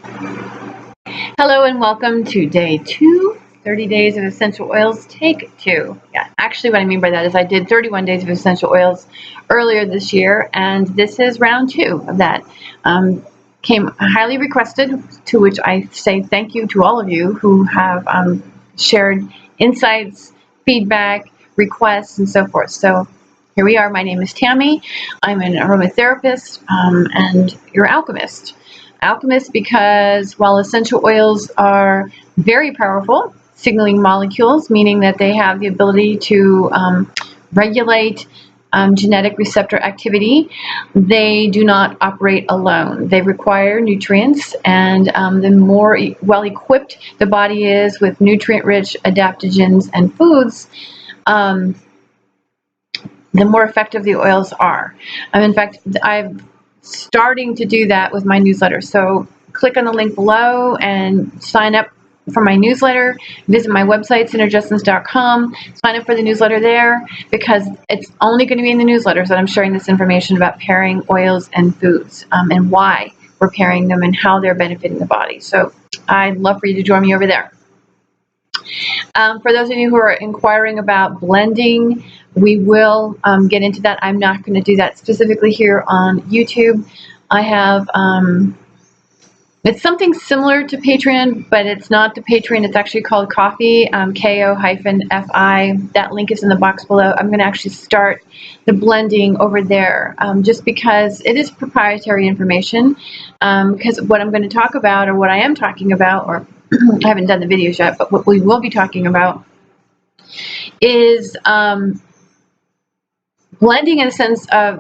Hello and welcome to day 2, 30 days of essential oils, take 2. Yeah, actually what I mean by that is I did 31 days of essential oils earlier this year, and this is round 2 of that. Came highly requested, to which I say thank you to all of you who have shared insights, feedback, requests, and so forth. So here we are. My name is Tammy. I'm an aromatherapist and your alchemist. Alchemist because while essential oils are very powerful signaling molecules, meaning that they have the ability to regulate genetic receptor activity, they do not operate alone. They require nutrients, and the more well equipped the body is with nutrient-rich adaptogens and foods, the more effective the oils are. In fact, I'm starting to do that with my newsletter. So click on the link below and sign up for my newsletter. Visit my website, Synergessence.com. Sign up for the newsletter there, because it's only going to be in the newsletters that I'm sharing this information about pairing oils and foods, and why we're pairing them and how they're benefiting the body. So I'd love for you to join me over there. For those of you who are inquiring about blending, we will get into that. I'm not going to do that specifically here on YouTube. I have, it's something similar to Patreon, but it's not the Patreon. It's actually called Ko-fi, Ko-fi. That link is in the box below. I'm going to actually start the blending over there, just because it is proprietary information. Because what I'm going to talk about, or what I am talking about, or I haven't done the videos yet, but what we will be talking about is blending in the sense of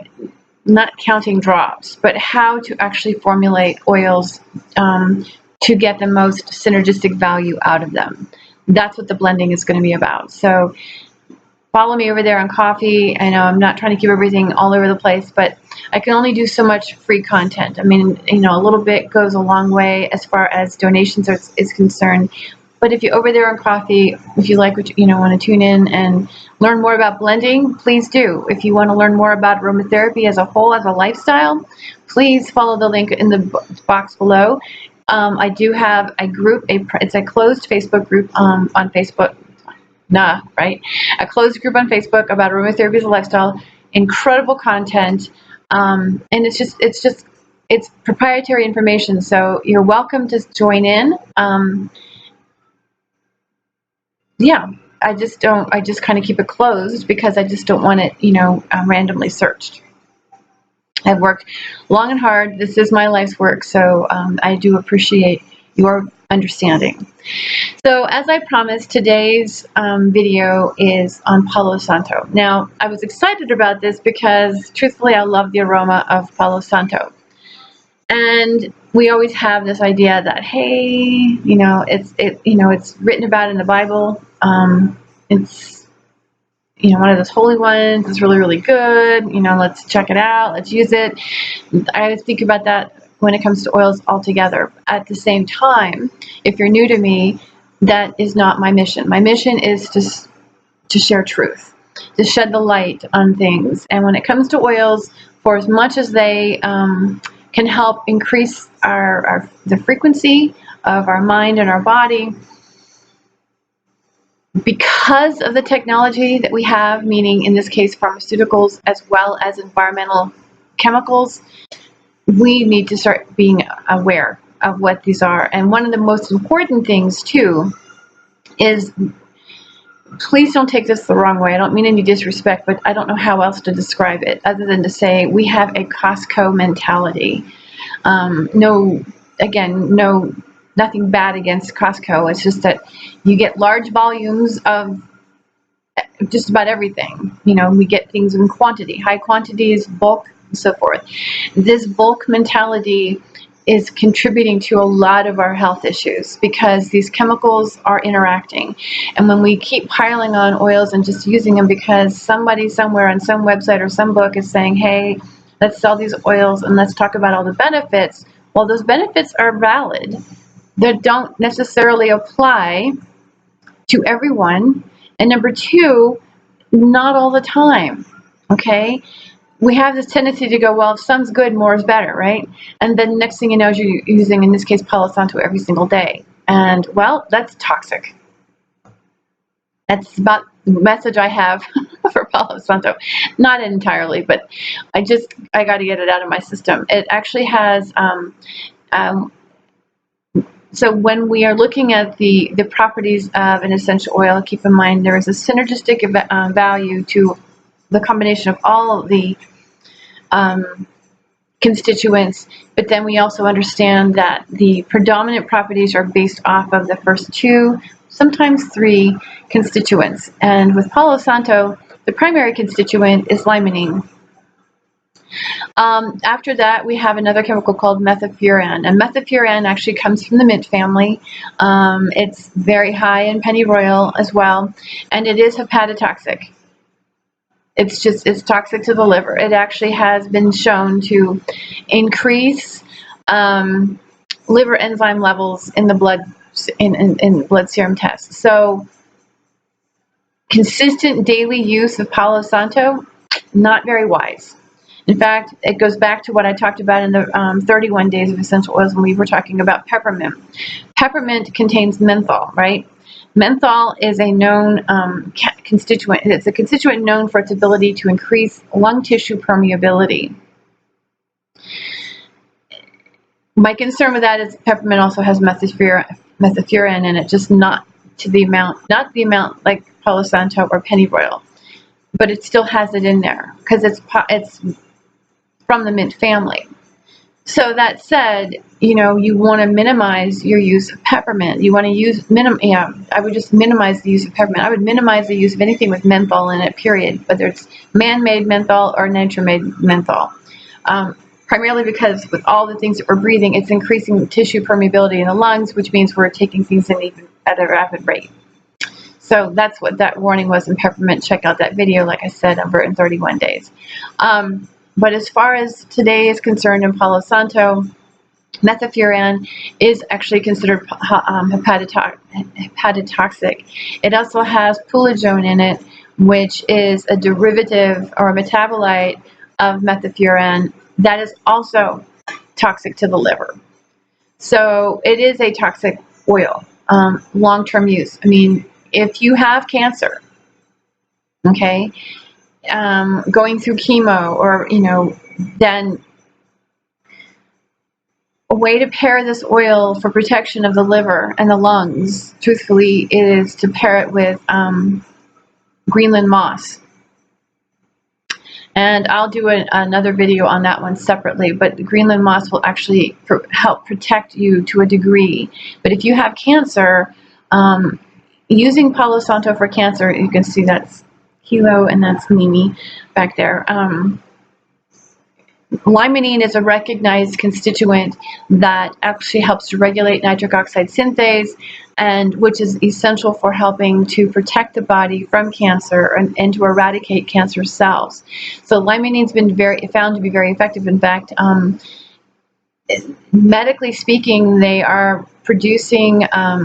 not counting drops, but how to actually formulate oils to get the most synergistic value out of them. That's what the blending is going to be about. So follow me over there on Ko-fi. I know I'm not trying to keep everything all over the place, but I can only do so much free content. I mean, a little bit goes a long way as far as donations is concerned. But if you're over there on Ko-fi, if you like what want to tune in and learn more about blending, please do. If you want to learn more about aromatherapy as a whole, as a lifestyle, please follow the link in the box below. I do have a group, it's a closed Facebook group on Facebook. A closed group on Facebook about aromatherapy as a lifestyle. Incredible content, and it's proprietary information. So you're welcome to join in. I just kind of keep it closed because I just don't want it, randomly searched. I've worked long and hard. This is my life's work, so I do appreciate your understanding. So as I promised, today's video is on Palo Santo. Now, I was excited about this because, truthfully, I love the aroma of Palo Santo. And we always have this idea that, hey, it's written about in the Bible. It's one of those holy ones. It's really, really good. Let's check it out. Let's use it. I always think about that when it comes to oils altogether. At the same time, if you're new to me, that is not my mission. My mission is to share truth, to shed the light on things. And when it comes to oils, for as much as they can help increase the frequency of our mind and our body, because of the technology that we have, meaning in this case pharmaceuticals as well as environmental chemicals, we need to start being aware of what these are. And one of the most important things too is, please don't take this the wrong way. I don't mean any disrespect, but I don't know how else to describe it other than to say we have a Costco mentality. Nothing bad against Costco. It's just that you get large volumes of just about everything. We get things in quantity, high quantities, bulk, and so forth. This bulk mentality is contributing to a lot of our health issues because these chemicals are interacting. And when we keep piling on oils and just using them because somebody somewhere on some website or some book is saying, hey, let's sell these oils and let's talk about all the benefits. Well, those benefits are valid. They don't necessarily apply to everyone. And number two, not all the time. Okay? we have this tendency to go, well, if some's good, more is better, right? And then next thing you know, you're using, in this case, Palo Santo every single day. And, well, that's toxic. That's about the message I have for Palo Santo. Not entirely, but I got to get it out of my system. It actually has, so when we are looking at the properties of an essential oil, keep in mind there is a synergistic value to the combination of all of the constituents, but then we also understand that the predominant properties are based off of the first two, sometimes three constituents. And with Palo Santo, the primary constituent is limonene. After that, we have another chemical called methafuran, and methafuran actually comes from the mint family. It's very high in pennyroyal as well, and it is hepatotoxic. It's toxic to the liver. It actually has been shown to increase liver enzyme levels in the blood, in blood serum tests. So consistent daily use of Palo Santo, not very wise. In fact, it goes back to what I talked about in the 31 days of essential oils when we were talking about peppermint. Peppermint contains menthol, right? Menthol is a known constituent. It's a constituent known for its ability to increase lung tissue permeability. My concern with that is peppermint also has methafuran in it, just not the amount like Palo Santo or pennyroyal, but it still has it in there because it's from the mint family. So that said, you know, you want to minimize your use of peppermint. You want to use I would just minimize the use of peppermint. I would minimize the use of anything with menthol in it, period, whether it's man-made menthol or nature-made menthol. Primarily because with all the things that we're breathing, it's increasing tissue permeability in the lungs, which means we're taking things in even at a rapid rate. So that's what that warning was in peppermint. Check out that video, like I said, over in 31 days. But as far as today is concerned in Palo Santo, methafuran is actually considered hepatotoxic. It also has pulazone in it, which is a derivative or a metabolite of methafuran that is also toxic to the liver. So it is a toxic oil, long-term use. I mean, if you have cancer, okay, going through chemo, or, you know, then a way to pair this oil for protection of the liver and the lungs, truthfully, is to pair it with Greenland moss. And I'll do another video on that one separately, but the Greenland moss will actually help protect you to a degree. But if you have cancer, using Palo Santo for cancer, you can see that's Kilo and that's Mimi back there. Limonene is a recognized constituent that actually helps to regulate nitric oxide synthase, and which is essential for helping to protect the body from cancer and to eradicate cancer cells. So limonene's been found to be very effective. In fact, medically speaking, they are producing, I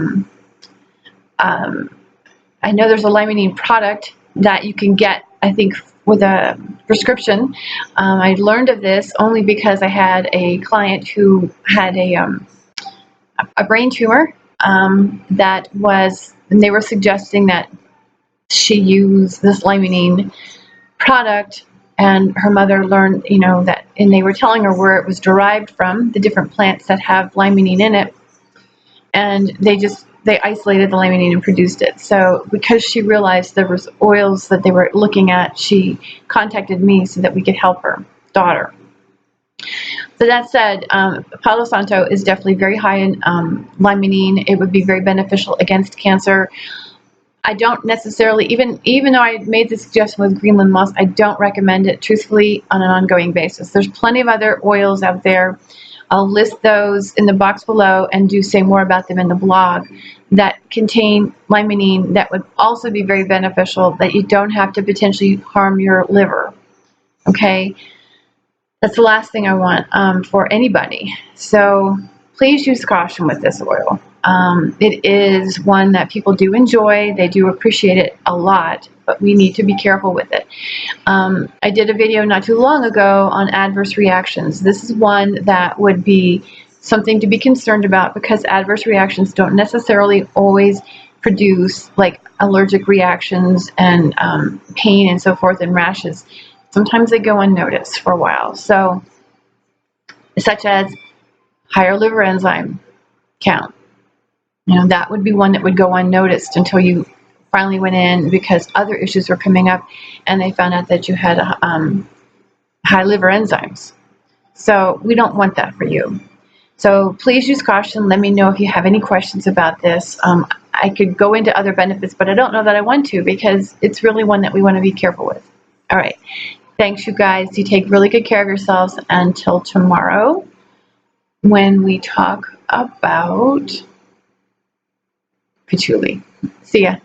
know there's a limonene product that you can get, I think, with a prescription. I learned of this only because I had a client who had a brain tumor that was, and they were suggesting that she use this limonene product, and her mother learned, you know, that, and they were telling her where it was derived from, the different plants that have limonene in it, and they isolated the limonene and produced it. So because she realized there was oils that they were looking at, she contacted me so that we could help her daughter. So that said, Palo Santo is definitely very high in limonene. It would be very beneficial against cancer. I don't necessarily, even though I made the suggestion with Greenland moss, I don't recommend it, truthfully, on an ongoing basis. There's plenty of other oils out there. I'll list those in the box below and do say more about them in the blog that contain limonene that would also be very beneficial, that you don't have to potentially harm your liver. Okay? That's the last thing I want for anybody. So please use caution with this oil. It is one that people do enjoy. They do appreciate it a lot. but we need to be careful with it. I did a video not too long ago on adverse reactions. This is one that would be something to be concerned about, because adverse reactions don't necessarily always produce like allergic reactions and pain and so forth and rashes. Sometimes they go unnoticed for a while. So, such as higher liver enzyme count. That would be one that would go unnoticed until you finally went in because other issues were coming up and they found out that you had high liver enzymes. So we don't want that for you. So please use caution. Let me know if you have any questions about this. I could go into other benefits, but I don't know that I want to, because it's really one that we want to be careful with. All right. Thanks, you guys. You take really good care of yourselves until tomorrow when we talk about patchouli. See ya.